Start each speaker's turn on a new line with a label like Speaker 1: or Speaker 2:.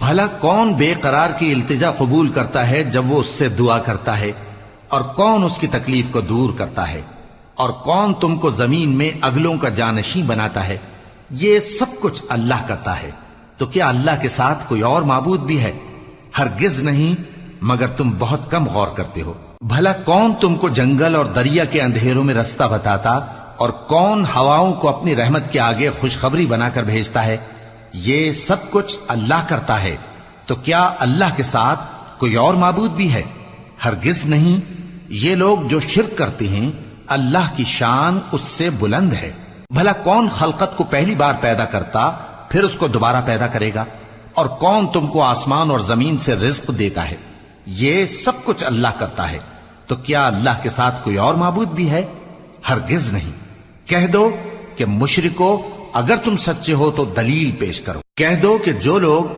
Speaker 1: بھلا کون بے قرار کی التجا قبول کرتا ہے جب وہ اس سے دعا کرتا ہے، اور کون اس کی تکلیف کو دور کرتا ہے، اور کون تم کو زمین میں اگلوں کا جانشین بناتا ہے؟ یہ سب کچھ اللہ کرتا ہے، تو کیا اللہ کے ساتھ کوئی اور معبود بھی ہے؟ ہرگز نہیں، مگر تم بہت کم غور کرتے ہو۔ بھلا کون تم کو جنگل اور دریا کے اندھیروں میں رستہ بتاتا، اور کون ہواؤں کو اپنی رحمت کے آگے خوشخبری بنا کر بھیجتا ہے؟ یہ سب کچھ اللہ کرتا ہے، تو کیا اللہ کے ساتھ کوئی اور معبود بھی ہے؟ ہرگز نہیں۔ یہ لوگ جو شرک کرتے ہیں، اللہ کی شان اس سے بلند ہے۔ بھلا کون خلقت کو پہلی بار پیدا کرتا پھر اس کو دوبارہ پیدا کرے گا؟ اور کون تم کو آسمان اور زمین سے رزق دیتا ہے؟ یہ سب کچھ اللہ کرتا ہے، تو کیا اللہ کے ساتھ کوئی اور معبود بھی ہے؟ ہرگز نہیں۔ کہہ دو کہ مشرکو، اگر تم سچے ہو تو دلیل پیش کرو۔ کہہ دو کہ جو لوگ